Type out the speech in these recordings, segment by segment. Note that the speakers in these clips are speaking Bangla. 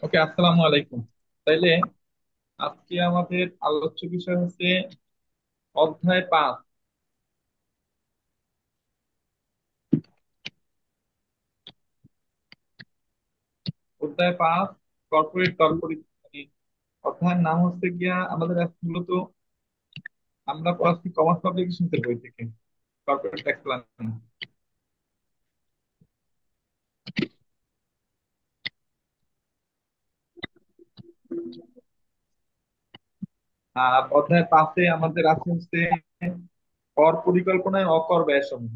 ওকে, আসসালামু আলাইকুম। তাইলে আজকে আমাদের আলোচ্য বিষয় হচ্ছে অধ্যায় 5। অধ্যায় 5, কর্পোরেট কর্পোরেট অধ্যায়ের নাম হচ্ছে গিয়া আমাদের আজকে মূলত আমরা পড়াচ্ছি কমার্স পাবলিকেশনসের বই থেকে, কর্পোরেট ট্যাক্স প্ল্যানিং। আর অধ্যায় 5-এ আমাদের আছে হচ্ছে কর পরিকল্পনায় অকর ব্যয় সমূহ।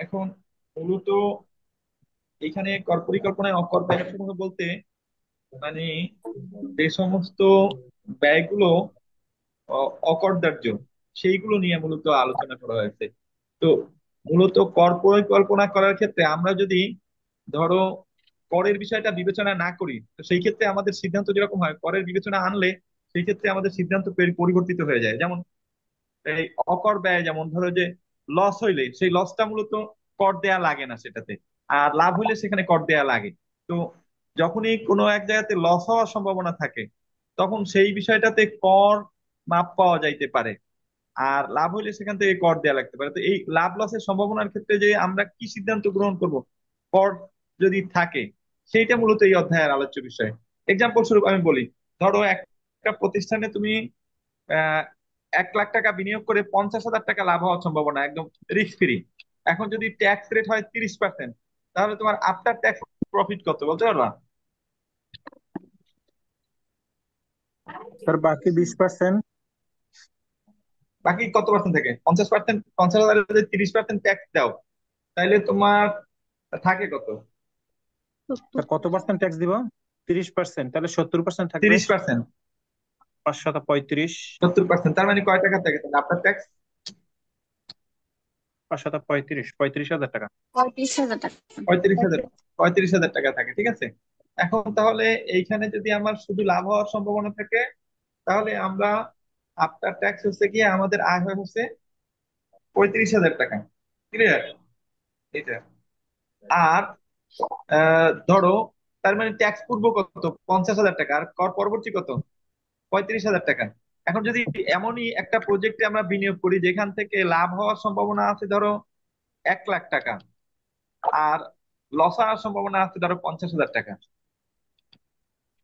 এখন মূলত এখানে কর পরিকল্পনায় অকর ব্যয় সমূহ বলতে মানে যে সমস্ত ব্যয়গুলো অকরদার্য সেইগুলো নিয়ে মূলত আলোচনা করা হয়েছে। তো মূলত কর পরিকল্পনা করার ক্ষেত্রে আমরা যদি ধরো করের বিষয়টা বিবেচনা না করি, তো সেই ক্ষেত্রে আমাদের সিদ্ধান্ত যেরকম হয়, করের বিবেচনা আনলে সেই ক্ষেত্রে আমাদের সিদ্ধান্ত পরিবর্তিত হয়ে যায়। যেমন এই অকর ব্যয়, যেমন ধরো যে লস হইলে সেই লসটা মূলত কর দেয়া লাগে না সেটাতে, আর লাভ হইলে সেখানে কর দেয়া লাগে। তো যখনই কোনো এক জায়গাতে লস হওয়ার সম্ভাবনা থাকে তখন সেই বিষয়টাতে কর মাপ পাওয়া যাইতে পারে, আর লাভ হইলে সেখান থেকে কর দেয়া লাগতে পারে। তো এই লাভ লসের সম্ভাবনার ক্ষেত্রে যে আমরা কি সিদ্ধান্ত গ্রহণ করব, কর যদি থাকে, সেইটা মূলত এই অধ্যায়ের আলোচ্য বিষয়। এক্সাম্পল স্বরূপ আমি বলি, ধরো একটা প্রতিষ্ঠানে তুমি আহ 1 লাখ টাকা বিনিয়োগ করে 50,000 টাকা লাভ হওয়ার সম্ভাবনা, একদম রিস্ক ফ্রি। এখন যদি ট্যাক্স রেট হয় 30%, তাহলে তোমার আফটার ট্যাক্স প্রফিট কত বলতে পারবা? তার বাকি 20%। বাকি কত পার্সেন্ট থাকে? 50%, 50,000 যদি 30% ট্যাক্স দাও, তাহলে তোমার থাকে কত? তার কত পার্সেন্ট ট্যাক্স দিব? 30%, তাহলে 70% থাকবে। 30%, 535। 70%, তার মানে কয় টাকা থাকে তাহলে আফটার ট্যাক্স? 535, 35,000 টাকা। 35,000 টাকা। 35,000, 35,000 টাকা থাকে, ঠিক আছে। এখন তাহলে এইখানে যদি আমার শুধু লাভ হওয়ার সম্ভাবনা থাকে, তাহলে আমরা আফটার ট্যাক্স হচ্ছে গিয়ে আমাদের আয় হয় হচ্ছে 35,000 টাকা। ক্লিয়ার? এটা। আর ধরো তার মানে ট্যাক্স পূর্ব কত? 50,000 টাকা, আর কর পরবর্তী কত? 35,000 টাকা। এখন যদি এমনই একটা প্রজেক্টে আমরা বিনিয়োগ করি যেখান থেকে লাভ হওয়ার সম্ভাবনা আছে ধরো 1 লাখ টাকা, আর লস হওয়ার সম্ভাবনা আছে ধরো 50,000 টাকা,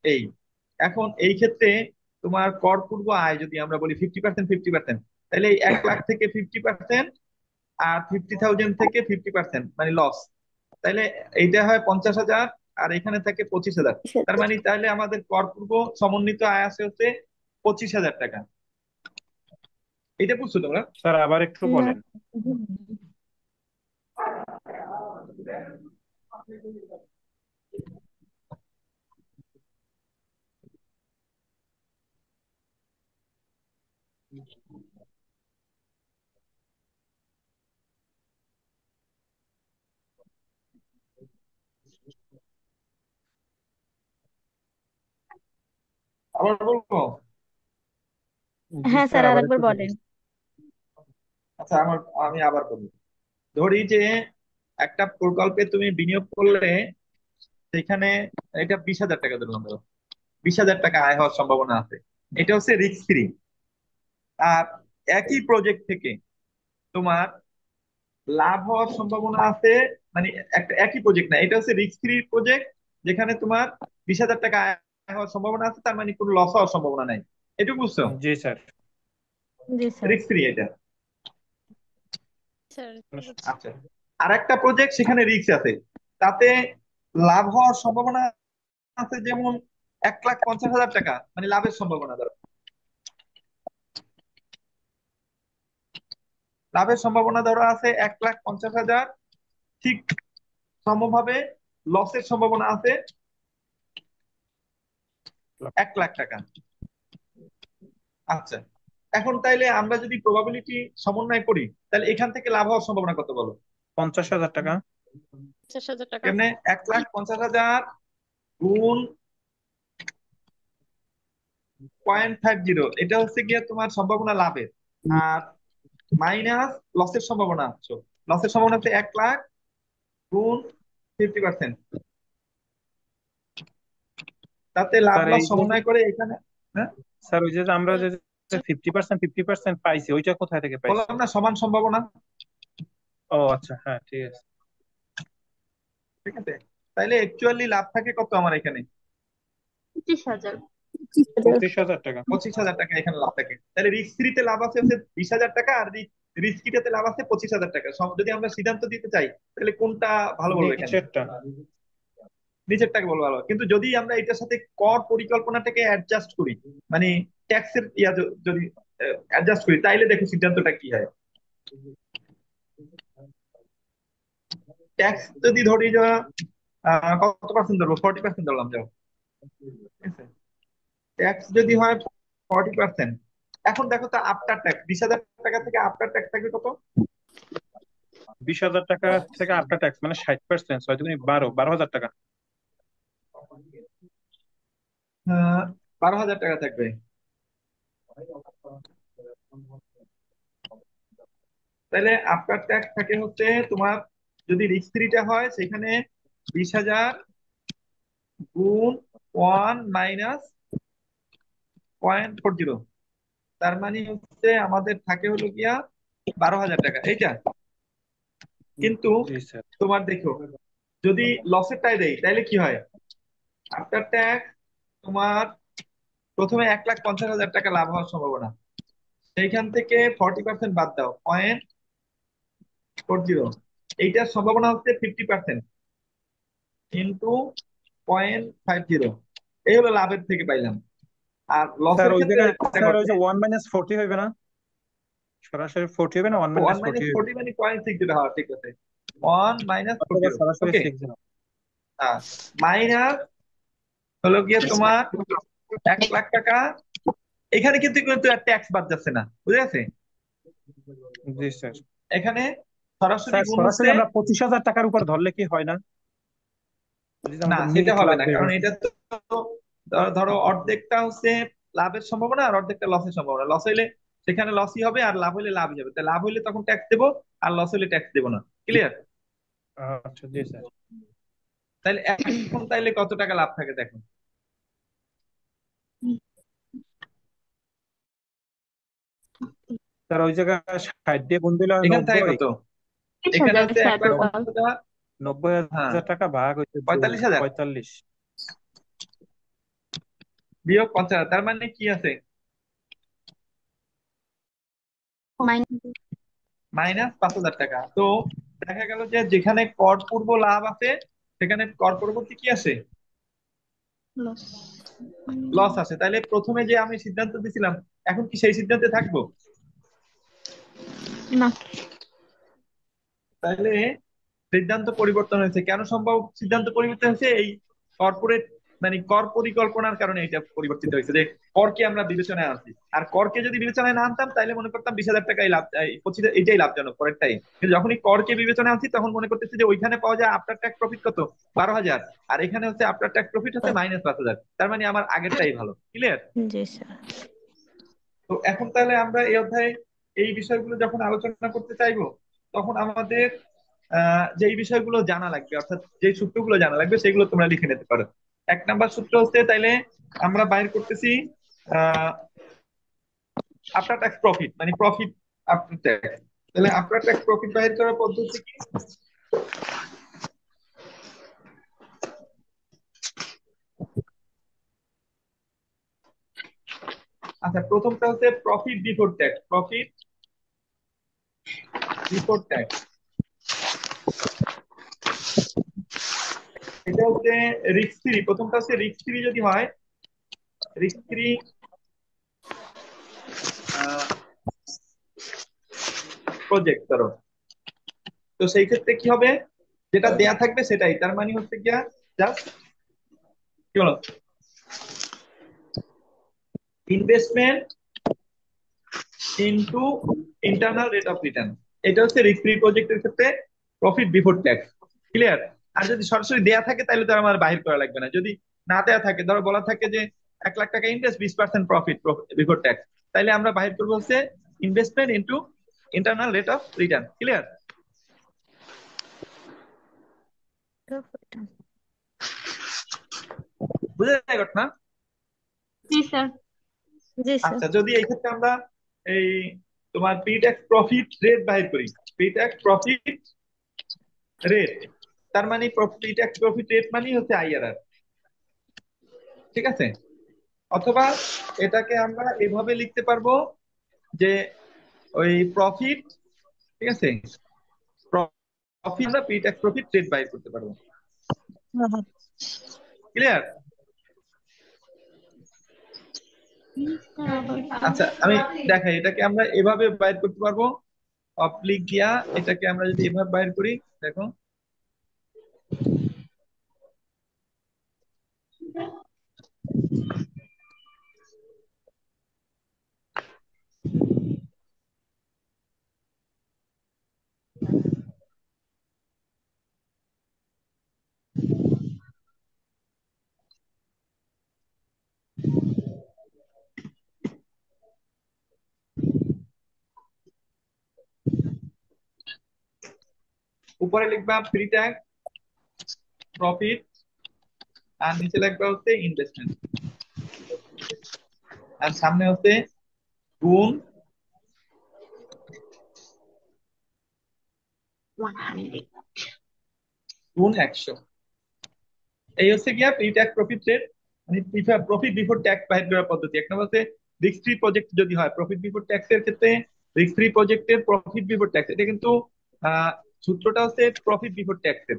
এই এখন এই ক্ষেত্রে তোমার কর পূর্ব আয় যদি আমরা বলি 50%, 50%, তাহলে এই 1 লাখ থেকে 50%, আর 50,000 থেকে 50% মানে লস, তাহলে এইটা হয় 50,000, আর এখানে থাকে 25,000। তার মানে তাহলে আমাদের কর পূর্ব সমন্বিত আয় আছে হচ্ছে 25,000 টাকা। এটা বুঝছো তোমরা? স্যার আবার একটু না। বলেন। আবার বলবো? জি হ্যাঁ স্যার, স্যার, আর আবার একবার একটু বলেন। বলেন। আচ্ছা, আমি আবার বলি। ধরি যে একটা প্রকল্পে তুমি বিনিয়োগ করলে, সেখানে এটা 20,000 টাকা ধরলাম, ধরো 20,000 টাকা আয় হওয়ার সম্ভাবনা আছে, এটা হচ্ছে রিস্ক ফ্রি। আর একই প্রজেক্ট থেকে তোমার লাভ হওয়ার সম্ভাবনা আছে, মানে একটা একই প্রজেক্ট না, এটা হচ্ছে রিস্ক ফ্রি প্রজেক্ট, যেখানে তোমার 20,000 টাকা আয় হওয়ার সম্ভাবনা আছে, তার মানে কোনো লস হওয়ার সম্ভাবনা নাই। এটুকু বুঝছো? জি স্যার। জি স্যার। রিস্ক ফ্রি এটা। স্যার আচ্ছা, আর একটা প্রজেক্ট সেখানে রিস্ক আছে, তাতে লাভ হওয়ার সম্ভাবনা আছে, যেমন 1,50,000 টাকা মানে লাভের সম্ভাবনা ধরো, লাভের সম্ভাবনা ধরো আছে 1,50,000, ঠিক সমভাবে লসের সম্ভাবনা আছে 1 লাখ টাকা। আচ্ছা, এখন তাইলে আমরা যদি প্রবাবিলিটি সমন্বয় করি, তাহলে এখান থেকে লাভ হওয়ার সম্ভাবনা কত বলো? 50,000 টাকা। 50,000 টাকা। কেমনে? 1,50,000 গুণ 0.50, এটা হচ্ছে গিয়ে তোমার সম্ভাবনা লাভের। আর মাইনাস লসের সম্ভাবনা হচ্ছে, লসের সম্ভাবনা হচ্ছে 1 লাখ গুণ 50%। তাতে লাভ স্যার লস এই যে সমন্বয় করে এখানে। হ্যাঁ, স্যার ওই যে আমরা যে 50% পাইছি ওইটা কোথায় থেকে পাইছি? বললাম না সমান সম্ভাবনা। ও আচ্ছা, হ্যাঁ ঠিক আছে। ঠিক আছে, তাইলে অ্যাকচুয়ালি লাভ থাকে কত আমার এখানে? 25,000। 25,000 টাকা। 25,000 টাকা এখানে লাভ থাকে। তাহলে রিস্ক ফ্রিতে লাভ আছে হচ্ছে 20,000 টাকা, আর রিস্কিটাতে লাভ আছে 25,000 টাকা। যদি আমরা সিদ্ধান্ত দিতে চাই তাহলে কোনটা ভালো বলবো এখানে? নিচেরটা। নিচেরটাকে বলবো ভালো। কিন্তু যদি আমরা এটার সাথে কর পরিকল্পনাটাকে অ্যাডজাস্ট করি, মানে ট্যাক্সের যদি অ্যাডজাস্ট করি, তাইলে দেখো সিদ্ধান্তটা কি হয়। ট্যাক্স যদি ধরি যা কত পার্সেন্ট ধরবো, 40% ধরলাম যাও, ঠিক আছে। ট্যাক্স যদি হয় 40%, এখন দেখো তো আফটার ট্যাক্স 20,000 টাকা থেকে আফটার ট্যাক্স থাকবে কত? 20,000 টাকা থেকে আফটার ট্যাক্স মানে 60%, 12,000 টাকা। 12,000 টাকা থাকবে। তাহলে আফটার ট্যাক্স থাকে হচ্ছে তোমার, যদি রিস্ক ফ্রিটা হয় সেখানে 20,000 গুণ 1 - 0.40, তার মানে হচ্ছে আমাদের থাকে হলো গিয়া 12,000 টাকা এইটা। কিন্তু জি স্যার। তোমার দেখো, যদি লসেরটাই দেই তাহলে কি হয়? আফটার ট্যাক্স তোমার প্রথমে 1,50,000 টাকা লাভ হওয়ার সম্ভাবনা, সেইখান থেকে 40% বাদ দাও, 0.40, এইটার সম্ভাবনা হচ্ছে 50% ইন্টু 0.50, এই হলো লাভের থেকে পাইলাম। আর স্যার লসের ওই ক্ষেত্রে জায়গায় দেখো, স্যার ওই যে 1 - 40 হইবে না? সরাসরি 40 হবে না, one one minus minus forty হইবে? ফোরটি মানে 0.60 হওয়া, ঠিক আছে। 1 - 40, অথবা সরাসরি ওকে। 60। মাইনাস হলো গিয়ে তোমার 1 লাখ টাকা। এখানে কিন্তু কিন্তু ট্যাক্স বাদ যাচ্ছে না, বুঝে গেছে? জি স্যার। এখানে সরাসরি স্যার গুণ সরাসরি হচ্ছে। আমরা 25,000 টাকার উপর ধরলে কি হয় না? যদি না, আমাদের সেটা নিট হবে লাভ না, বের কারণ হয়। এটা তো ধরো অর্ধেকটা হচ্ছে লাভের সম্ভাবনা আর অর্ধেকটা লসের সম্ভাবনা। লস হইলে সেখানে লসই হবে, আর লাভ হইলে লাভই হবে। তাই লাভ হইলে তখন ট্যাক্স দেবো, আর লস হইলে ট্যাক্স দেবো না। ক্লিয়ার? আচ্ছা জি স্যার। তাইলে এখন তাইলে কত টাকা লাভ থাকে দেখো। স্যার ওই জায়গায় 60 দিয়ে গুণ দিলে হয় এখান থেকে 90। কত? তিরিশ এখানে হাজার হচ্ছে স্যার 1,50,000 টোটাল। টাকা। নব্বই হ্যাঁ, হাজার টাকা ভাগ হচ্ছে 45,000 45। বিয়োগ 50,000, তার মানে কি আছে? মাইনাস -5,000 টাকা। তো দেখা গেল যে যেখানে কর পূর্ব লাভ আছে সেখানে কর পরবর্তী কি আছে? লস। লস আছে। তাহলে প্রথমে যে আমি সিদ্ধান্ত দিছিলাম, এখন কি সেই সিদ্ধান্তে থাকবো? না। তাহলে সিদ্ধান্ত পরিবর্তন হয়েছে। কেন সম্ভব সিদ্ধান্ত পরিবর্তন হয়েছে? এই কর্পোরেট মানে কর পরিকল্পনার কারণে এটা পরিবর্তিত হয়েছে, যে করকে আমরা বিবেচনায় আনছি। আর করকে যদি বিবেচনায় না আনতাম তাহলে মনে করতাম 20,000 টাকাই লাভ, 25 এইটাই লাভজনক পরেরটাই। কিন্তু যখনই করকে বিবেচনায় আনছি তখন মনে করতেছি যে ওইখানে পাওয়া যায় আফটার ট্যাক্স প্রফিট কত, 12,000, আর এখানে হচ্ছে আফটার ট্যাক্স প্রফিট হচ্ছে -5,000। তার মানে আমার আগেরটাই ভালো। ক্লিয়ার? জি স্যার। তো এখন তাহলে আমরা এই অধ্যায়ে এই বিষয়গুলো যখন আলোচনা করতে চাইবো, তখন আমাদের যে বিষয়গুলো জানা লাগবে, অর্থাৎ যে সূত্রগুলো জানা লাগবে সেগুলো তোমরা লিখে নিতে পারো। 1 নাম্বার সূত্র হচ্ছে, তাইলে আমরা বাইর করতেছি আফটার ট্যাক্স প্রফিট, মানে প্রফিট আফটার ট্যাক্স। তাহলে আফটার ট্যাক্স প্রফিট বাইর করার পদ্ধতি কি? আচ্ছা, প্রথমটা হচ্ছে profit before tax. Profit before tax, এটা হচ্ছে রিস্ক ফ্রি। প্রথমটা হচ্ছে রিস্ক ফ্রি যদি হয়, রিস্ক ফ্রি প্রজেক্ট ধরো, তো সেই ক্ষেত্রে কি হবে? যেটা দেয়া থাকবে সেটাই, তার মানে হচ্ছে গিয়া জাস্ট কি বলো, investment into internal rate of return. এটা হচ্ছে রিস্ক ফ্রি প্রজেক্টের ক্ষেত্রে প্রফিট বিফোর ট্যাক্স। ক্লিয়ার? আর যদি সরাসরি দেয়া থাকে তাহলে তো আমার বাহির করা লাগবে না। যদি না দেয়া থাকে, ধরো বলা থাকে যে 1 লাখ টাকা ইনভেস্ট, 20% প্রফিট বিফোর ট্যাক্স। তাইলে আমরা বাহির করবো হচ্ছে investment into internal rate of return. Clear? বুঝে যায় ঘটনা? জি স্যার। জি স্যার। আচ্ছা, যদি এই ক্ষেত্রে আমরা এই তোমার প্রি ট্যাক্স প্রফিট রেট বাহির করি, প্রি ট্যাক্স প্রফিট রেট, তার মানে প্রি ট্যাক্স প্রফিট রেট মানে হচ্ছে আইআরআর। ঠিক আছে? অথবা এটাকে আমরা এভাবে লিখতে পারবো যে ওই প্রফিট, ঠিক আছে, প্রফিট আমরা প্রি ট্যাক্স প্রফিট রেট বাইর করতে পারবো। ক্লিয়ার? আচ্ছা, আমি দেখাই, এটাকে আমরা এভাবে বাইর করতে পারবো, অবলিক দিয়া এটাকে আমরা যদি এভাবে বাইর করি, দেখো উপরে লিখবা প্রি ট্যাক্স প্রফিট আর নিচে লিখবা হচ্ছে ইনভেস্টমেন্ট, আর সামনে হচ্ছে গুণ 100। এই হচ্ছে গিয়া প্রি ট্যাক্স প্রফিট রেট, মানে প্রফিট বিফোর ট্যাক্স বাইর করার পদ্ধতি। এক নম্বর হচ্ছে রিস্ক ফ্রি প্রজেক্ট যদি হয়, প্রফিট বিফোর ট্যাক্স এর ক্ষেত্রে রিস্ক ফ্রি প্রজেক্টের প্রফিট বিফোর ট্যাক্স, এটা কিন্তু সূত্রটা হচ্ছে প্রফিট বিফোর ট্যাক্স এর।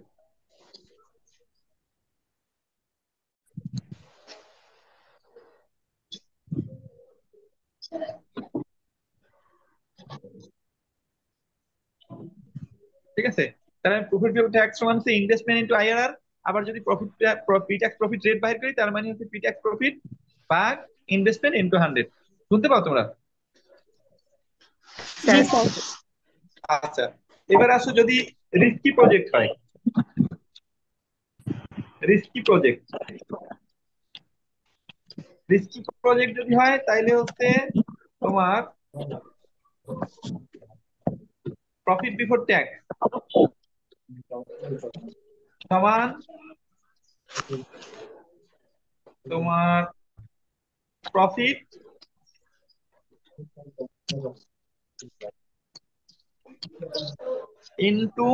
ঠিক আছে? তাহলে প্রফিট বিফোর ট্যাক্স সমান হচ্ছে ইনভেস্টমেন্ট ইনটু আইআরআর। আবার যদি প্রি ট্যাক্স প্রফিট রেট বাইর করি, তার মানে হচ্ছে প্রি ট্যাক্স প্রফিট ভাগ ইনভেস্টমেন্ট ইনটু 100। শুনতে পাও তোমরা? জি স্যার। আচ্ছা, এবার আসো যদি রিস্কি প্রজেক্ট হয়, রিস্কি প্রজেক্ট, রিস্কি প্রজেক্ট যদি হয় তাইলে হচ্ছে তোমার প্রফিট বিফোর ট্যাক্স সমান তোমার প্রফিট ইনটু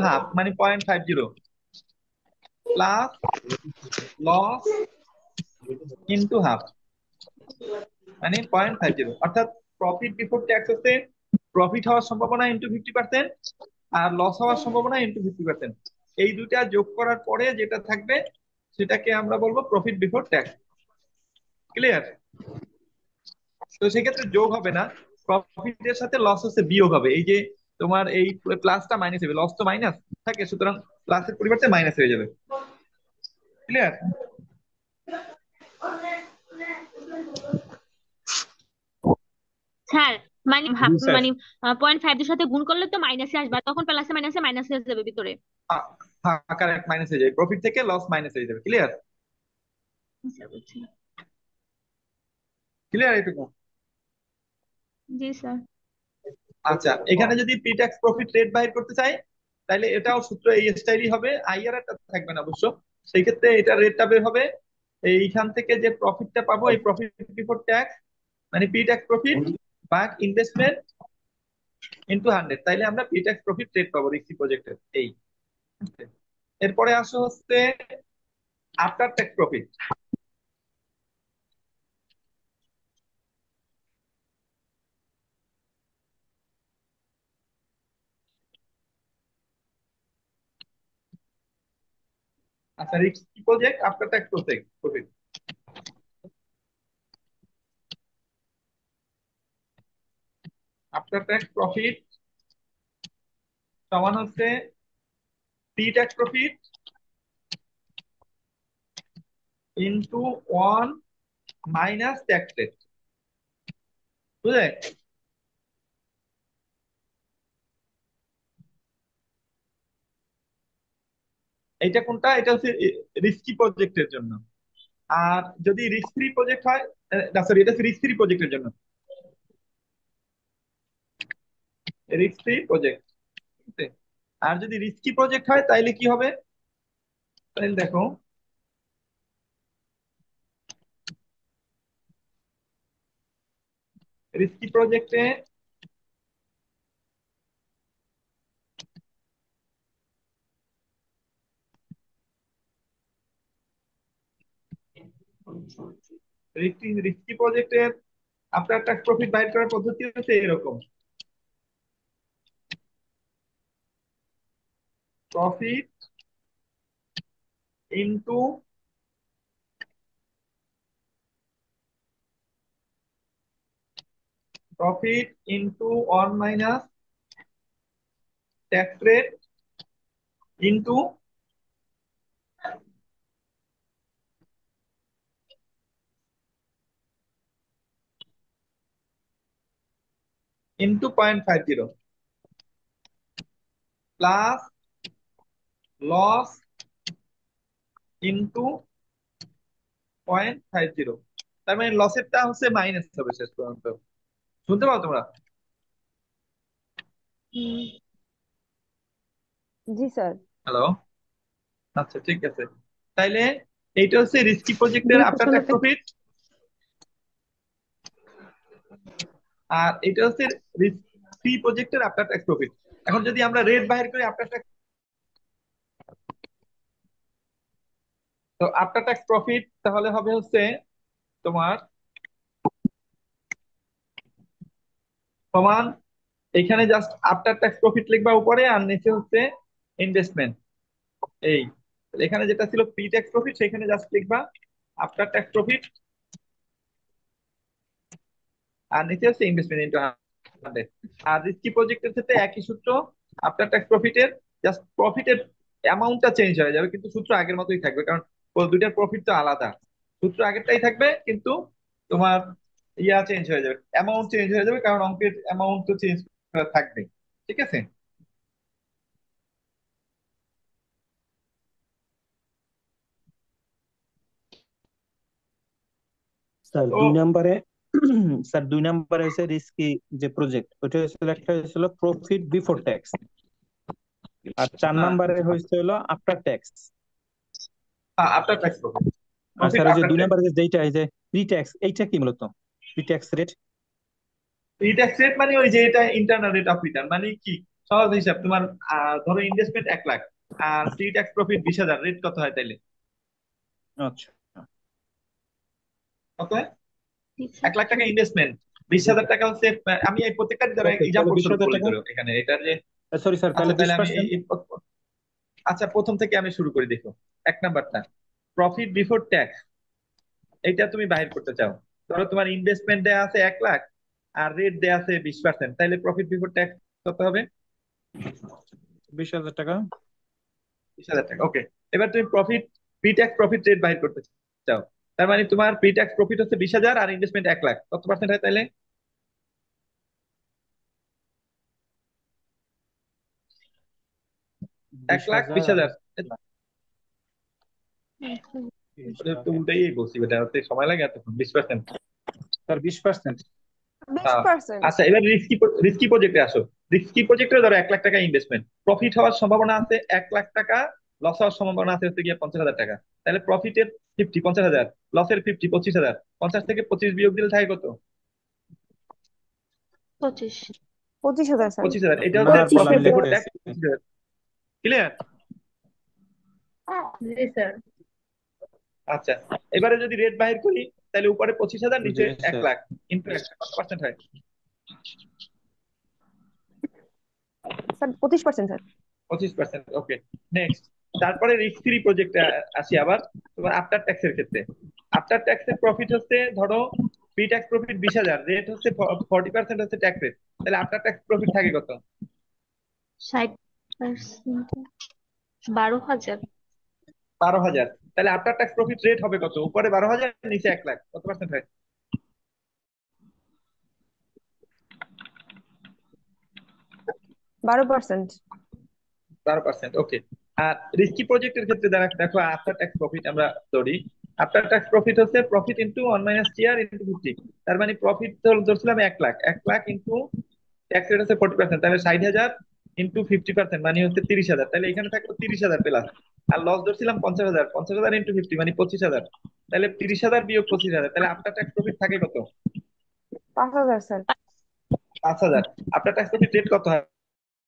হাফ, মানে 0.50 প্লাস লস ইনটু হাফ, মানে 0.50। অর্থাৎ প্রফিট বিফোর ট্যাক্স হচ্ছে প্রফিট হওয়ার সম্ভাবনা ইনটু 50% আর লস হওয়ার সম্ভাবনা ইনটু 50%। এই দুইটা যোগ করার পরে যেটা থাকবে সেটাকে আমরা বলবো প্রফিট বিফোর ট্যাক্স। ক্লিয়ার? তো সেক্ষেত্রে যোগ হবে না, প্রফিটের সাথে লস হচ্ছে বিয়োগ হবে। এই যে তোমার এই প্লাসটা মাইনাস হবে, লস তো মাইনাস থাকে, সুতরাং প্লাসের পরিবর্তে মাইনাস হয়ে যাবে। ক্লিয়ার? স্যার মানে জি স্যার। মানে 0.5 এর সাথে গুণ করলে তো মাইনাসে আসবে, আর তখন প্লাসে মাইনাসে মাইনাস হয়ে যাবে ভিতরে। হ্যাঁ, কারেক্ট, মাইনাস হয়ে যাবে, প্রফিট থেকে লস মাইনাস হয়ে যাবে। ক্লিয়ার? স্যার বুঝছি। ক্লিয়ার এটুকু? জি স্যার। আচ্ছা, এখানে যদি প্রি ট্যাক্স প্রফিট রেট বাইর করতে চাই, তাহলে এটাও সূত্র এই স্টাইলই হবে, আইআরআর টা থাকবে না অবশ্য। সেই ক্ষেত্রে এটা রেটটা বের হবে এইখান থেকে, যে প্রফিটটা পাবো এই প্রফিট বিফোর ট্যাক্স মানে প্রি ট্যাক্স প্রফিট ভাগ ইনভেস্টমেন্ট ইনটু 100। তাইলে আমরা প্রি ট্যাক্স প্রফিট রেট পাবো রিক্সি প্রজেক্টের। এই এরপরে আসো হচ্ছে আফটার ট্যাক্স প্রফিট। আচ্ছা, রিক্সি project after tax profit, after tax profit সমান হচ্ছে pre tax profit into 1 minus tax rate. বুঝলে? এইটা কোনটা? এটা হচ্ছে রিস্কি প্রজেক্টের জন্য। আর যদি রিস্ক ফ্রি প্রজেক্ট হয়, না সরি, এটা হচ্ছে রিস্ক ফ্রি প্রজেক্টের জন্য, রিস্ক ফ্রি প্রজেক্ট। আর যদি রিস্কি প্রজেক্ট হয় তাইলে কি হবে? তাহলে দেখো, রিস্কি প্রজেক্টে রিস্কি প্রজেক্টের আফটার ট্যাক্স প্রফিট বাইর করার পদ্ধতি হচ্ছে এরকম: profit into one minus tax rate into point five zero plus loss into point five zero. তার মানে লসেরটা হচ্ছে মাইনাস হবে শেষ পর্যন্ত। শুনতে পাও তোমরা? হুম। জি স্যার। হ্যালো, আচ্ছা ঠিক আছে। তাইলে এইটা হচ্ছে রিস্কি প্রজেক্টের বিল আফটার ট্যাক্স প্রফিট, আর এটা হচ্ছে রিস্ক ফ্রি প্রজেক্টের আফটার ট্যাক্স প্রফিট। এখন যদি আমরা রেট বাহির করি আফটার ট্যাক্স, তো আফটার ট্যাক্স প্রফিট তাহলে হবে হচ্ছে তোমার সমান, এখানে জাস্ট আফটার ট্যাক্স প্রফিট লিখবা উপরে, আর নিচে হচ্ছে ইনভেস্টমেন্ট। এই এখানে যেটা ছিল প্রি ট্যাক্স প্রফিট, সেখানে জাস্ট লিখবা আফটার ট্যাক্স প্রফিট, আর নিচে হচ্ছে ইনভেস্টমেন্ট ইনটু 100। আর রিস্কি প্রজেক্টের ক্ষেত্রে একই সূত্র, আফটার ট্যাক্স প্রফিটের জাস্ট প্রফিটের অ্যামাউন্টটা চেঞ্জ হয়ে যাবে, কিন্তু সূত্র আগের মতোই থাকবে, কারণ দুইটার প্রফিট তো আলাদা। সূত্র আগেরটাই থাকবে, কিন্তু তোমার চেঞ্জ হয়ে যাবে, অ্যামাউন্ট চেঞ্জ হয়ে যাবে, কারণ অঙ্কের অ্যামাউন্ট তো চেঞ্জ করা থাকবে। ঠিক আছে? স্যার তো 2 নম্বরে স্যার 2 নম্বরে হচ্ছে রিস্কি যে প্রজেক্ট, ওটা হচ্ছে একটা হয়েছিল প্রফিট বিফোর ট্যাক্স, আর 4 নম্বরে হয়েছে হলো after tax. After tax profit, আর প্রফিট স্যার ওই যে আফটার দুই ট্যাক্স। নম্বরে যেটা এই যে প্রি ট্যাক্স, এইটা কি মূলত pre tax rate? Pre tax rate মানে ওই যে এটা ইন্টারনাল রেট অফ রিটার্ন, মানে কি? সহজ হিসাব তোমার, ধরো ইনভেস্টমেন্ট 1 লাখ আর প্রি ট্যাক্স প্রফিট 20,000, রেট কত হয় তাইলে? আচ্ছা, কত হয়? 1 লাখ টাকা ইনভেস্টমেন্ট, 20,000 টাকা হচ্ছে, আমি এই প্রত্যেকটা দ্বারা ওকে তাহলে এক্সাম্পল বিশ স্বরূপ হাজার বলি টাকা ধরো এখানে এটার যে। সরি স্যার, আচ্ছা তাহলে বিশ তাহলে আমি পার্সেন্ট আচ্ছা প্রথম থেকে আমি শুরু করি, দেখো। 1 নাম্বারটা প্রফিট বিফোর ট্যাক্স, এটা তুমি বাহির করতে চাও। ধরো তোমার ইনভেস্টমেন্ট দেয়া আছে 1 লাখ, আর রেট দেয়া আছে 20%, তাহলে প্রফিট বিফোর ট্যাক্স কত হবে? 20,000 টাকা। 20,000 টাকা, ওকে। এবার তুমি profit, pre tax profit rate বাহির করতে চাও। তার মানে তোমার প্রি ট্যাক্স প্রফিট হচ্ছে 20,000 আর ইনভেস্টমেন্ট 1 লাখ, কত পার্সেন্ট হয় তাহলে? 1 লাখ 20,000 20,000। ওটা তো উল্টাই বলছি, এটা হতে সময় লাগে এতক্ষণ, 20%। স্যার 20%। 20%। আচ্ছা এবার রিস্কি প্রজেক্টে আসো। রিস্কি প্রজেক্টে ধরো 1 লাখ টাকা ইনভেস্টমেন্ট, প্রফিট হওয়ার সম্ভাবনা আছে 1 লাখ টাকা, লস হওয়ার সম্ভাবনা আছে হচ্ছে গিয়ে 50,000 টাকা। তাহলে প্রফিটের 50 50,000, লসের 50 25,000, 50 থেকে 25 বিয়োগ দিলে থাকে কত? 25। 25,000 স্যার। 25,000। এটা হচ্ছে নাম্বার বল, আমি প্রফিট বিফোর লিখতে ট্যাক্স, আছি। 25,000। ক্লিয়ার? জি স্যার। আচ্ছা, এবারে যদি রেট বাহির করি, তাহলে উপরে 25,000, জি নিচে এক স্যার। লাখ ইন্টু 1 কত পার্সেন্ট হয়? Sir 25% sir. 25%, ওকে। নেক্সট, তারপরে রিস্ক ফ্রি প্রজেক্টে আসি আবার। তোমার আফটার ট্যাক্সের ক্ষেত্রে, আফটার ট্যাক্সের প্রফিট হচ্ছে ধরো প্রি ট্যাক্স প্রফিট 20,000, রেট হচ্ছে 40% হচ্ছে ট্যাক্স রেট, তাহলে আফটার ট্যাক্স প্রফিট থাকে কত? 60%। 12,000। 12,000। তাহলে আফটার ট্যাক্স প্রফিট রেট হবে কত? উপরে 12,000, নিচে 1 লাখ, কত পার্সেন্ট হয়? 12%। 12%, ওকে। আর রিস্কি প্রজেক্টের ক্ষেত্রে দেখো আফটার ট্যাক্স প্রফিট আমরা ধরি। আফটার ট্যাক্স প্রফিট হচ্ছে প্রফিট ইন্টু 1 - TR ইন্টু 50। তার মানে প্রফিট ধরছিলাম 1 lakh, 1 lakh into tax rate হচ্ছে 40%, তাহলে 60,000 ইন্টু 50% মানে হচ্ছে 30,000, তাহলে এখানে থাকলো 30,000 প্লাস। আর লস ধরছিলাম 50,000, 50,000 ইন্টু 50 মানে 25,000, তাহলে 30,000 বিয়োগ 25,000, তাহলে আফটার ট্যাক্স প্রফিট থাকে কত? 5,000 sir. 5,000। After tax profit rate কত হয়?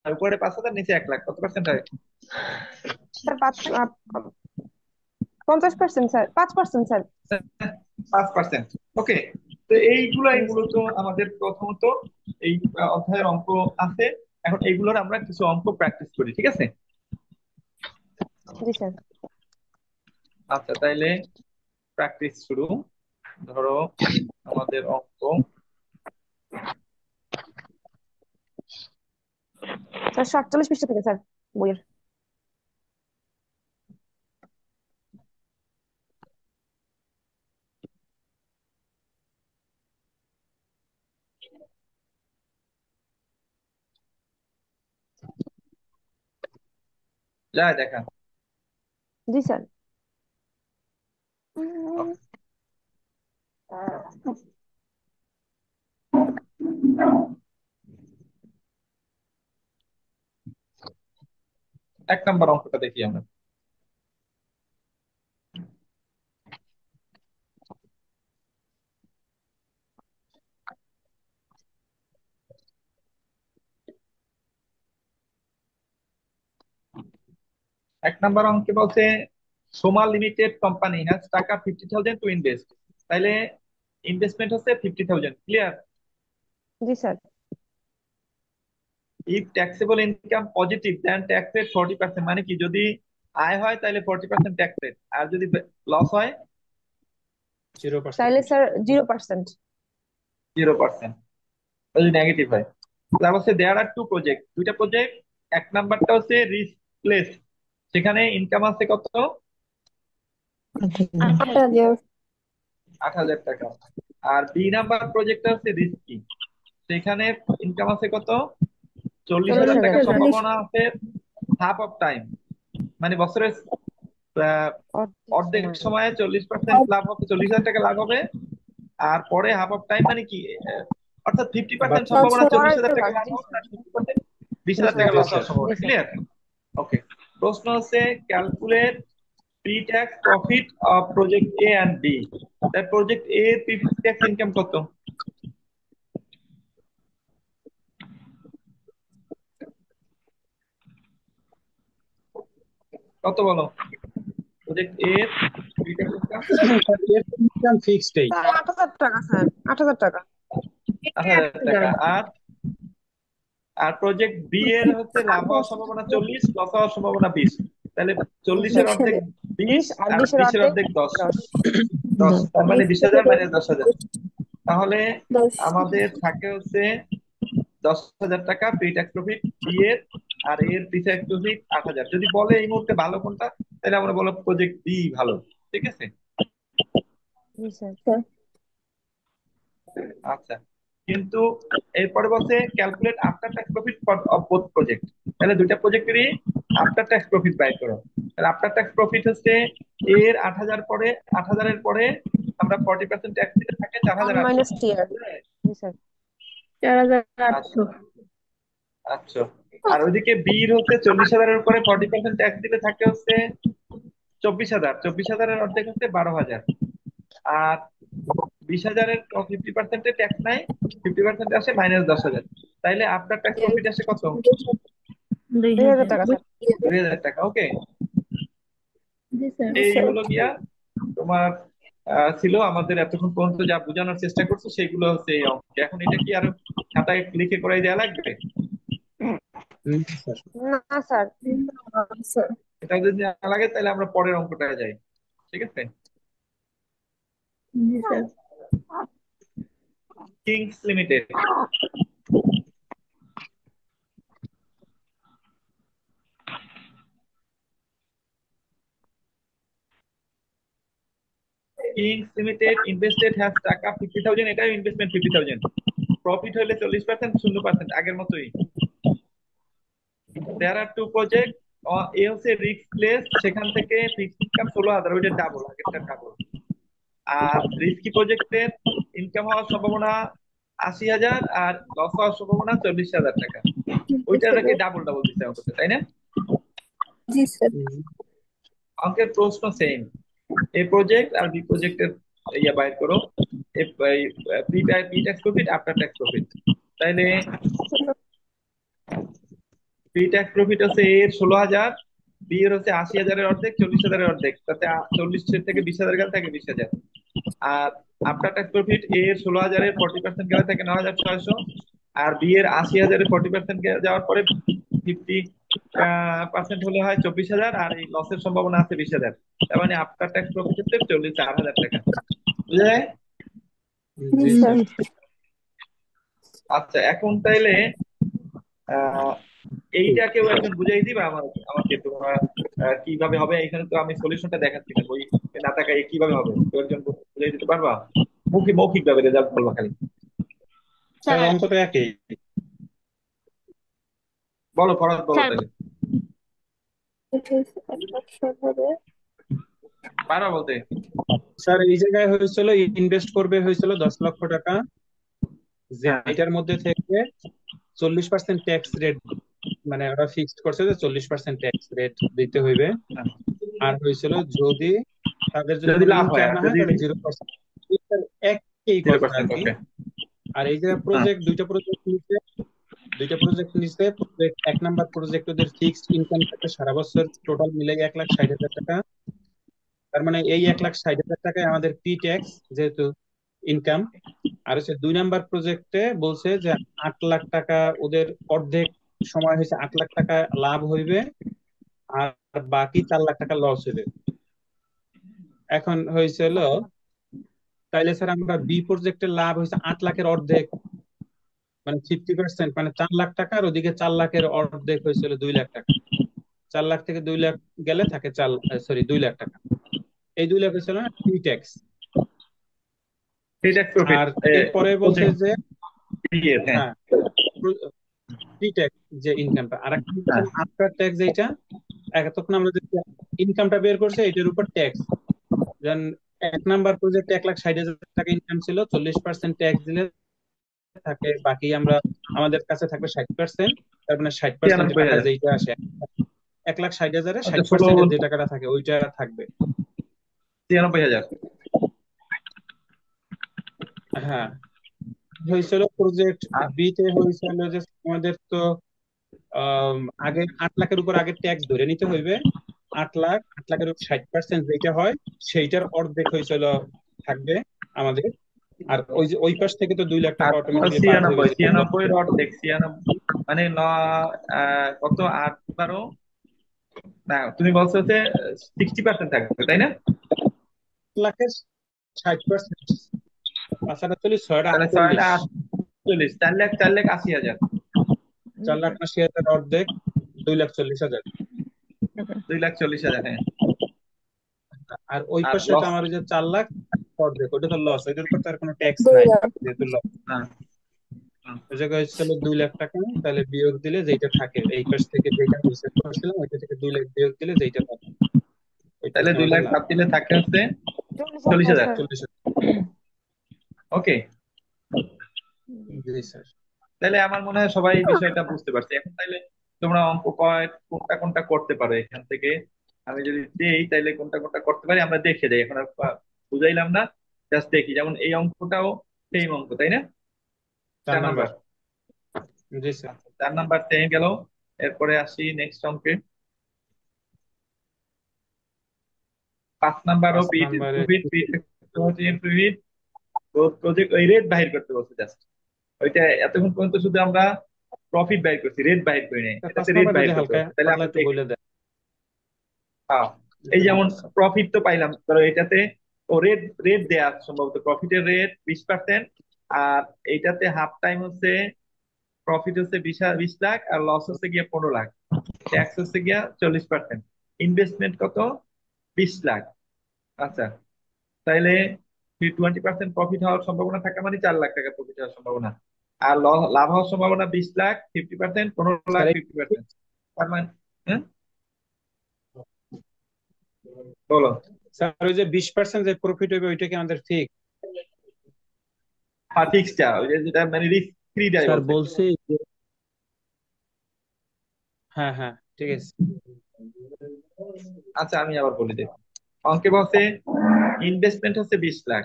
উপরে 5,000, নিচে 1 লাখ, কত পার্সেন্ট হয়? Sir 50% sir, 5% sir. 5%। ওকে, তো এইগুলাই মূলত আমাদের প্রথমত এই অধ্যায়ের অঙ্ক আছে। এখন এইগুলোর আমরা কিছু অঙ্ক প্র্যাকটিস করি, ঠিক আছে? জি স্যার। আচ্ছা, তাইলে প্র্যাকটিস শুরু। ধরো আমাদের অঙ্ক স্যার 47 পৃষ্ঠা থেকে স্যার, বইয়ের। যায় দেখা। জি স্যার। এক নাম্বার অঙ্কটা দেখি আমরা। এক নাম্বার অঙ্কে বলছে সোমা লিমিটেড কোম্পানি হ্যাজ টাকা 50,000 টু ইনভেস্ট। তাইলে ইনভেস্টমেন্ট হচ্ছে 50,000, ক্লিয়ার? জি sir. If taxable income positive then tax rate 40%, মানে কি যদি আয় হয় তাহলে 40% ট্যাক্স রেট, আর যদি লস হয় 0%। তাহলে স্যার 0%। 0%। যদি নেগেটিভ হয়। তারপর হচ্ছে দেয়ার আর টু প্রজেক্ট, দুইটা প্রজেক্ট। এক নাম্বারটা হচ্ছে রিস্ক প্লেস, সেখানে ইনকাম আছে কত? 8,000। 8,000 টাকা। আর বি নাম্বার প্রজেক্টটা হচ্ছে রিস্কি, সেখানে ইনকাম আছে কত? 40,000 টাকা 40,000। সম্ভাবনা আছে হাফ অফ টাইম, মানে বছরের আহ, অর্ধেক অর্ধেক সময়। সময়ে 40% লাভ হবে, 40,000 টাকা লাভ হবে। আর পরে হাফ অফ টাইম মানে কি, অর্থাৎ 50% সম্ভাবনা 40,000 টাকা লাভ জি হবে, স্যার। আর 50% 20,000 টাকা লস হওয়ার জি সম্ভাবনা, জি স্যার। ক্লিয়ার? ওকে। প্রশ্ন হচ্ছে calculate pre tax profit of project A and B. তাই project A pre tax income কত? কত বলো? Project A pre tax income income fixed. Sir 8,000 টাকা স্যার, 8,000 টাকা। 8,000 টাকা। আর আর প্রজেক্ট বি এর হচ্ছে লাভ হওয়ার সম্ভাবনা 40, লস হওয়ার সম্ভাবনা 20। তাহলে 40-এর অর্ধেক 20, 20 আর আর 20-এর 20-এর অর্ধেক অর্ধেক 10। 10। 10 তার মানে 20,000 মাইনাস 10,000। তাহলে আমাদের থাকে হচ্ছে 10,000 টাকা প্রি ট্যাক্স প্রফিট বি এর, আর এর প্রি ট্যাক্স প্রফিট 8,000। যদি বলে এই মুহূর্তে ভালো কোনটা, তাহলে আমরা বলবো প্রজেক্ট বি ভালো, ঠিক আছে? জি স্যার। আচ্ছা, কিন্তু এরপরে বলছে calculate after tax profit for both project. তাহলে দুইটা প্রজেক্টেরই আফটার ট্যাক্স প্রফিট বাই করো। তাহলে আফটার ট্যাক্স প্রফিট হচ্ছে এর 8,000 পরে, 8,000 এর পরে আমরা 40% ট্যাক্স দিতে থাকে 1 4,800। Minus TR. জি স্যার। 4,800। আচ্ছা, আচ্ছা। আর ওইদিকে বির হচ্ছে 40,000 এর উপরে 40% ট্যাক্স দিতে থাকে হচ্ছে 24,000। 24,000 এর অর্ধেক হচ্ছে 12,000। আর 20,000-এর 50% ট্যাক্স নাই, 50% আসে মাইনাস 10,000। তাইলে আফটার ট্যাক্স প্রফিট আসে কত? 2,000 টাকা স্যার। 2,000 টাকা। ওকে, জি স্যার। এই হলো গিয়া তোমার ছিল আমাদের এতক্ষণ পর্যন্ত যা বোঝানোর চেষ্টা করছি সেগুলো হচ্ছে এই অঙ্ক। এখন এটা কি আরো খাতায় লিখে করে দেওয়া লাগবে? না স্যার। স্যার। এটা যদি না লাগে তাহলে আমরা পরের অঙ্কটায় যাই, ঠিক আছে? জি sir. Kings Limited. Kings Limited invested has টাকা 50,000, এটাই ইনভেস্টমেন্ট 50,000। প্রফিট হলে 40%, 0% আগের মতোই। দেয়ার আর টু প্রজেক্ট, এ হচ্ছে রিস্ক প্লেস, সেখান থেকে ফিক্সড ইনকাম 16,000, ওইটা ডাবল, আগেরটা ডাবল। আর রিস্কি প্রজেক্টের ইনকাম হওয়ার সম্ভাবনা 80,000, আর লস হওয়ার সম্ভাবনা 40,000 টাকা। ওইটাকে ডাবল ডাবল দিতে হবে, তাই না? জি স্যার। অঙ্কের প্রশ্ন সেম, এ প্রজেক্ট আর বি প্রজেক্টের ইয়া বাইর করো, pre tax profit, after tax profit. তাইলে প্রি ট্যাক্স প্রফিট হচ্ছে এর 16,000, বি এর হচ্ছে 80,000-এর অর্ধেক, 40,000-এর অর্ধেক, তাতে 40 থেকে 20,000 গেলে থাকে 20,000। আর আফটার ট্যাক্স প্রফিট এর 16,000-এর 40% গেলে থাকে 9,600, আর বি এর 80,000-এর 40% যাওয়ার পরে 50% হলে হয় 24,000, আর এই লসের সম্ভাবনা আছে 20,000। তার মানে আফটার ট্যাক্স প্রফিট হচ্ছে 4,000 টাকা। বুঝা যায়? জি জি স্যার। স্যার। আচ্ছা, এখন তাইলে আহ এইটা কেউ একজন বুঝাই দিবা আমাকে, তোমরা কিভাবে হবে? এখানে তো আমি সলিউশনটা দেখাচ্ছি না, বই না তাকায় কিভাবে হবে, কেউ একজন বুঝাই দিতে পারবা? মৌখিক ভাবে রেজাল্ট বলবা খালি। Sir sir. অঙ্কটা একই। বলো ফরাদ, বলো স্যার। তাহলে। এটা হচ্ছে 1,00,000 হবে। পারা বলতে? স্যার এই জায়গায় হয়েছিল ইনভেস্ট করবে হয়েছিল 10 লক্ষ টাকা, যে হ্যাঁ, এটার মধ্যে থেকে 40% ট্যাক্স রেট, মানে ওরা ফিক্সড করছে যে 40% ট্যাক্স রেট দিতে হইবে। হ্যাঁ। আর হয়েছিল যদি তাদের যদি যদি কোনো লাভ হয়, ইনকাম আর না হয় যদি তাহলে 0%। একই কথা আর 0% কি। ওকে। আর এই যে হ্যাঁ, দুইটা প্রজেক্ট নিচ্ছে। প্রজেক্ট 1 নাম্বার প্রজেক্ট ওদের ফিক্সড ইনকাম থাকে সারা বছর টোটাল মিলে 1,60,000 টাকা। তার মানে এই 1,60,000 টাকায় আমাদের প্রি ট্যাক্স যেহেতু ইনকাম। আর হচ্ছে 2 নাম্বার প্রজেক্টে বলছে যে 8 লাখ টাকা ওদের অর্ধেক সময় হয়েছে, 8 লাখ টাকা লাভ হইবে, আর বাকি 4 লাখ টাকা লস হইবে। এখন হয়েছিল তাইলে স্যার আমরা বি প্রজেক্টের লাভ হয়েছে 8 লাখের অর্ধেক, মানে 50%, মানে 4 লাখ টাকা, আর ওদিকে 4 লাখের অর্ধেক হয়েছিল 2 লাখ টাকা। 4 লাখ থেকে 2 লাখ গেলে থাকে 2 লাখ টাকা। এই 2 লাখ হয়েছিল pre tax. Pre tax profit আর এরপরে বলছে প্রজেক্ট যে এর, হ্যাঁ। হ্যাঁ, প্রি ট্যাক্স যে ইনকামটা, আর একটা হ্যাঁ, আফটার ট্যাক্স, যেটা এতক্ষণ আমরা যে ইনকামটা বের করছে এটার উপর ট্যাক্স। যেমন 1 নাম্বার প্রজেক্ট 1,60,000 টাকা ইনকাম ছিল, 40% ট্যাক্স দিলে থাকে বাকি আমরা আমাদের কাছে থাকবে 60%। তার মানে 60%-এর টাকা 93,000। যেটা আসে 1,60,000-এর আচ্ছা, 60%-এর যে টাকাটা থাকে ওইটা থাকবে। 93,000। হ্যাঁ, হয়েছিল প্রজেক্ট আর বি তে হয়েছিল যে আমাদের তো আম, আগে 8 লাখের উপর আগে ট্যাক্স ধরে নিতে হইবে। 8 লাখের উপর 60% যেটা হয় সেইটার অর্ধেক হয়েছিল থাকবে আমাদের। আর ওই যে ওই পাশ থেকে তো 2 লাখ টাকা আর তোমার অটোমেটিক্যালি বাদ হয়ে 96, যাবে। 96 অর্ধেক 96, মানে কত, 8 12, না তুমি বলছো হচ্ছে 60% থাকবে, তাই না? 1 লাখের 60%, 5 আর 40, 6 তাহলে 6 48, লাখ 48, 4 লাখ, 4,80,000, 4,80,000 অর্ধেক 2,40,000। 2,40,000, হ্যাঁ। আর ওই আর পাশেটা লস? আমার ওই যে 4 লাখ অর্ধেক, ওটা তো লস, ওইটার উপর তার কোনো ট্যাক্স 2 নাই লাখ। যেহেতু loss। হ্যাঁ, হ্যাঁ। ওই জায়গায় হচ্ছিল 2 লাখ টাকা, তাহলে বিয়োগ দিলে যেটা থাকে এই পাশ থেকে যেটা হিসাব করছিলাম ওইটা থেকে 2 লাখ বিয়োগ দিলে যেটা থাকে ওইটা তাহলে হচ্ছে 2 আমাদের লাখ লাভ। বাদ দিলে থাকে হচ্ছে 40,000 40,000। স্যার। 40। ওকে, জি স্যার। তাহলে আমার মনে হয় সবাই এই বিষয়টা বুঝতে পারছে এখন। তাইলে তোমরা অঙ্ক কোনটা কোনটা করতে পারো এখান থেকে, আমি যদি দেই তাইলে কোনটা কোনটা করতে পারি আমরা দেখে যাই। এখন আর বুঝাইলাম না, জাস্ট দেখি। যেমন এই অঙ্কটাও সেম অঙ্ক, তাই না? 4 4 নাম্বার। নাম্বার। জি স্যার। আচ্ছা, 4 নাম্বার সেম গেল। এরপরে আসি নেক্সট অঙ্কে। 5 নাম্বারও 5 নাম্বারে প্রফিট, প্রফিট প্রজেক্ট, ওই রেট বাহির করতে বলছে জাস্ট। ওইটা এতক্ষণ পর্যন্ত শুধু আমরা প্রফিট বাইর করছি, রেট বাহির করি নাই, 5 এটাতে রেট নাম্বার বাহির যদি করতে হালকা হচ্ছে, তাহলে পাতলা আমরা একটু দেখি। বলে দেন। হ্যাঁ, এই যেমন প্রফিট তো পাইলাম, ধরো এটাতে ও রেট রেট দেয়া আছে সম্ভবত, প্রফিটের রেট 20%, আর এইটাতে হাফ টাইম হচ্ছে প্রফিট হচ্ছে 20 লাখ, আর লস হচ্ছে গিয়ে 15 লাখ, ট্যাক্স হচ্ছে গিয়া 40%, ইনভেস্টমেন্ট কত, 20 লাখ। আচ্ছা, তাইলে 20% প্রফিট হওয়ার সম্ভাবনা থাকা মানে 4 লাখ টাকা প্রফিট হওয়ার সম্ভাবনা। আর লাভ হওয়ার সম্ভাবনা 20 লাখ, 50%, 15 লাখ, স্যার 50%। তার মানে, হ্যাঁ, বলো। স্যার ওই যে 20% যে প্রফিট হবে ওইটা কি আমাদের ফিক্স? হ্যাঁ ফিক্সডটা, ওই যে যেটা মানে রিস্ক ফ্রিটাই স্যার বলছে। বলছি হ্যাঁ হ্যাঁ ঠিক আছে। আচ্ছা আমি আবার বলি দেখো, অঙ্কে বলছে ইনভেস্টমেন্ট হচ্ছে 20 লাখ,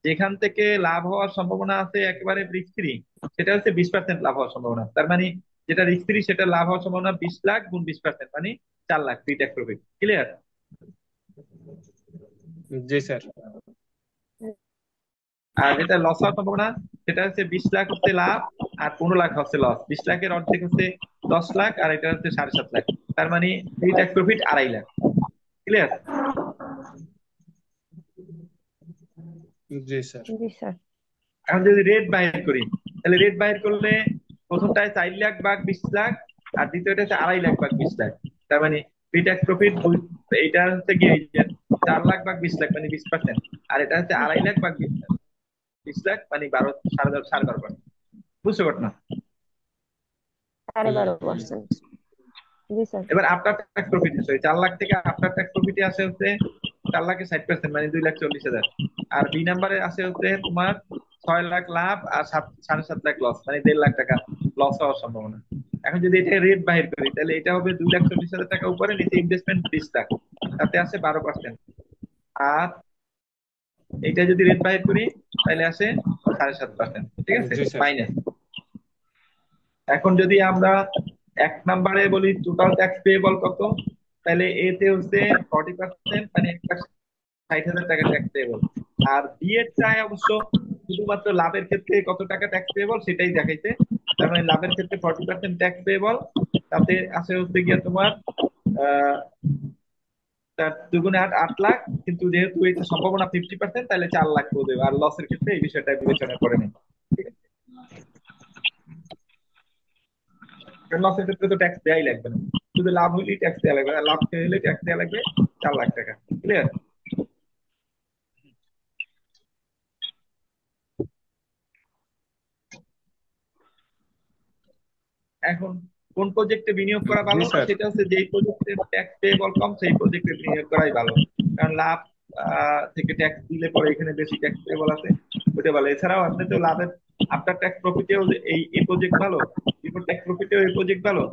যেখান থেকে লাভ হওয়ার সম্ভাবনা আছে একেবারে রিস্ক ফ্রি, সেটা হচ্ছে 20% লাভ হওয়ার সম্ভাবনা। তার মানে যেটা রিস্ক ফ্রি সেটা লাভ হওয়ার সম্ভাবনা 20 লাখ গুণ 20%, মানে 4 lakh pre tax profit. Clear? জি স্যার। আর যেটা লস হওয়ার সম্ভাবনা সেটা হচ্ছে 20 লাখ হচ্ছে লাভ আর 15 লাখ হচ্ছে লস। 20 লাখের অর্ধেক হচ্ছে 10 লাখ আর এটা হচ্ছে 7.5 লাখ, তার মানে pre tax profit 2.5 lakh. Clear? জি স্যার। জি স্যার। এখন যদি রেট বাহির করি, তাহলে রেট বাহির করলে প্রথমটায় 4 লাখ ভাগ 20 লাখ আর দ্বিতীয়টা হচ্ছে 2.5 লাখ ভাগ 20 লাখ। তার মানে প্রি ট্যাক্স প্রফিট এইটা হচ্ছে কি এই যে 4 লাখ ভাগ 20 লাখ মানে 20%, আর এটা হচ্ছে 2.5 লাখ ভাগ 20 লাখ, 20 লাখ মানে 12, 12.5%। বুঝতে পারছো না? 12.5%। জি স্যার। এবার আফটার ট্যাক্স প্রফিট আছে 4 লাখ থেকে, আফটার ট্যাক্স প্রফিটে আসে হচ্ছে 4 লাখে 60% মানে 2,40,000। আর বি নাম্বারে আছে হচ্ছে তোমার 6 লাখ লাভ আর 7.5 লাখ লস, মানে 1.5 লাখ টাকা লস হওয়ার সম্ভাবনা। এখন যদি এটা রেট বাহির করি তাহলে এটা হবে 2,40,000 টাকা উপরে, নিচে ইনভেস্টমেন্ট 20 লাখ, তাতে আছে 12%। আর এটা যদি রেট বাহির করি তাহলে আসে 7.5%। ঠিক আছে, জি স্যার। মাইনাস। এখন যদি আমরা 1 নম্বরে বলি টোটাল ট্যাক্স পেয়েবল কত, তাহলে এতে হচ্ছে 40%, মানে 1,60,000 টাকা ট্যাক্স পেয়েবল। আর বি এর চাই অবশ্য শুধুমাত্র লাভের ক্ষেত্রে কত টাকা ট্যাক্স পেয়েবল সেটাই দেখাইতে। তার মানে লাভের ক্ষেত্রে 40% ট্যাক্স পেয়েবল, তাতে আছে হচ্ছে গিয়ে তোমার আহ তার দুগুণে 8 লাখ। কিন্তু যেহেতু এটা সম্ভাবনা 50%, তাহলে 4 লাখ করে দেবে। আর লসের ক্ষেত্রে এই বিষয়টা বিবেচনা করে নেই। ঠিক আছে, লসের ক্ষেত্রে তো ট্যাক্স দেয়াই লাগবে না, শুধু লাভ হইলেই ট্যাক্স দেওয়া লাগবে, আর লাভ হলে ট্যাক্স দেওয়া লাগবে 4 লাখ টাকা। ক্লিয়ার? এখন কোন প্রজেক্টে বিনিয়োগ করা জি ভালো, স্যার। সেটা হচ্ছে যেই প্রজেক্টে ট্যাক্স পেয়েবল কম সেই প্রজেক্টে বিনিয়োগ করাই ভালো। কারণ লাভ থেকে ট্যাক্স দিলে পরে এখানে বেশি ট্যাক্স পেয়েবল আছে, ওটা ভালো। এছাড়াও আপনি তো লাভের আফটার ট্যাক্স প্রফিটেও এই প্রজেক্ট ভালো, বিফোর ট্যাক্স প্রফিটেও এই প্রজেক্ট ভালো,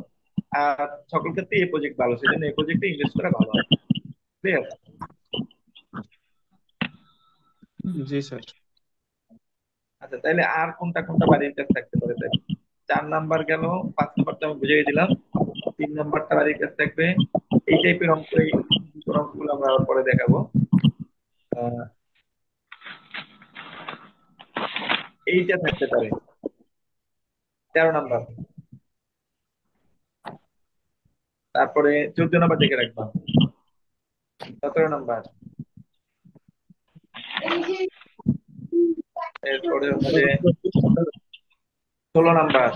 আর সকল ক্ষেত্রে এই প্রজেক্ট ভালো, সেজন্য এই প্রজেক্টে ইনভেস্ট করা ভালো। ক্লিয়ার? জি স্যার। আচ্ছা তাহলে আর কোনটা কোনটা বাড়ির কাছে থাকতে পারে তাই? 4 নাম্বার গেল, 5 নাম্বারটা আমি বুঝিয়ে দিলাম, 3 নাম্বারটা বাড়ির কাছে থাকবে। এই টাইপের অঙ্ক, এই অঙ্কগুলো আমরা আবার পরে দেখাবো। আহ, এইটা থাকতে পারে 13 নাম্বার। তারপরে 14 নাম্বার দেখে রাখবা, 17 নাম্বার, এরপরে হচ্ছে 16 নাম্বার।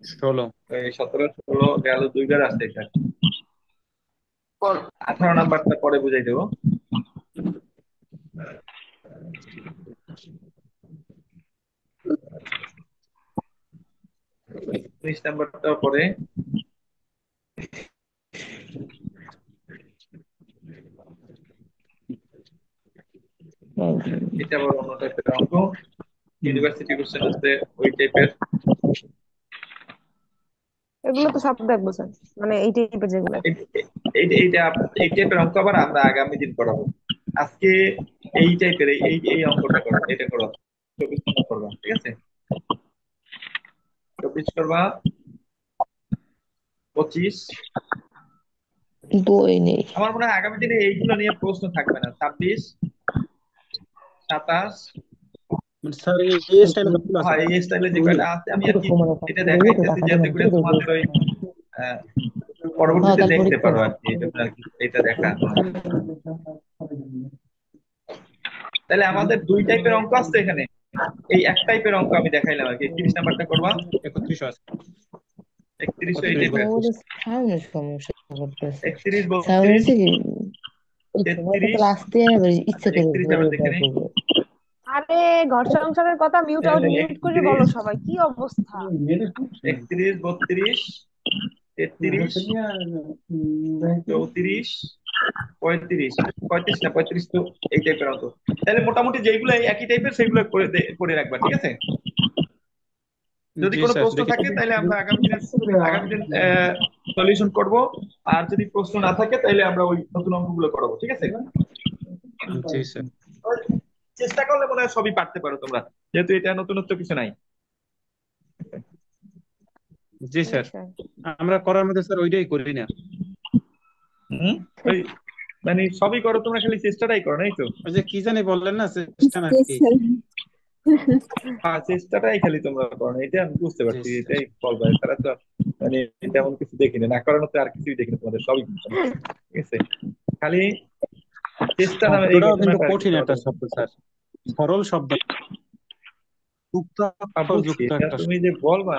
16। এই 17, 16 গেল, দুইবার আসছে এটা। 18 নাম্বারটা পরে বুঝাই দেবো। 19 নাম্বারটা পরে। এটা আবার অন্য টাইপের অঙ্ক, ইউনিভার্সিটি কোশ্চেন আসছে ওই টাইপের। এগুলো তো সব দেখবো স্যার, মানে এই টাইপের যেগুলো। এইটা এই টাইপের অঙ্ক আবার আমরা আগামী দিন করাবো। আজকে এই টাইপের এই এই অঙ্কটা করো, এটা করো, 24 নম্বর করবা। ঠিক আছে, 24 করবা, 25। বই নেই। আমার মনে হয় আগামী দিনে এইগুলো নিয়ে প্রশ্ন থাকবে না। 26, 27। স্যার এই স্টাইলে কতগুলো আছে? হয় এই স্টাইলে যে কয়টা আছে আমি আর কি এটা দেখাইতেছি, যাতে করে তোমাদের ওই আহ, হ্যাঁ পরবর্তীতে কাল দেখতে পরীক্ষা পারো আছে। আর কি, এই জন্য আর কি এটা দেখা। তাহলে আমাদের দুই টাইপের অঙ্ক আছে এখানে। এই এক টাইপের অঙ্ক আমি দেখাইলাম আর কি। 31 নাম্বারটা করবা, 31 আছে। 31 এই 31 টাইপের। বলেন। আমাদের সাউন্ডের সমস্যা করতেছে। 31, সাউন্ড 32, হচ্ছে কি ওই সময়টা তো 33। আসতে হবে ইচ্ছা আচ্ছা করে 31 ঘুরে আবার দেখে বের নেই। করবে। আরে ঘর সংসারের কথা মিউট আউট মিউট করে বলো 31, সবাই, কি অবস্থা! 31, 32, 33, 34, 35, 35 না 35 তো এই টাইপের অঙ্ক। তাহলে মোটামুটি যেগুলো একই টাইপের সেগুলো করে রাখবা, ঠিক আছে? যদি জি কোনো স্যার, প্রশ্ন দেখি। থাকে তাহলে আমরা আগামী দিন সলিউশন করব। আর যদি প্রশ্ন না থাকে তাহলে আমরা ওই নতুন অঙ্কগুলো করাবো, ঠিক আছে? জি স্যার। চেষ্টা করলে মনে হয় সবই পারতে পারো তোমরা, যেহেতু এটা নতুনত্ব কিছু নাই। জি জি স্যার, স্যার। আমরা করার মধ্যে স্যার ওইটাই করি না। হুম, ওই মানে সবই করো তোমরা, খালি চেষ্টাটাই করো, নাই তো? ওই যে কি জানি বললেন না, চেষ্টা নাকি? হ্যাঁ, চেষ্টাটাই খালি তোমরা করো না, এটা আমি বুঝতে জি পারছি, স্যার। এটাই বলবা। তারা তো মানে তেমন কিছু দেখিনি, না করানো তো আর কিছুই দেখিনি তোমাদের, সবই কিন্তু, ঠিক আছে? খালি চেষ্টা নামের এই শব্দটাও কিন্তু ঘটনাটা আর কি কঠিন একটা তোমাদের শব্দ স্যার, সরল শব্দ, যুক্ত অক্ষর বুঝছি। যুক্ত এটা একটা তুমি শব্দ। যে বলবা,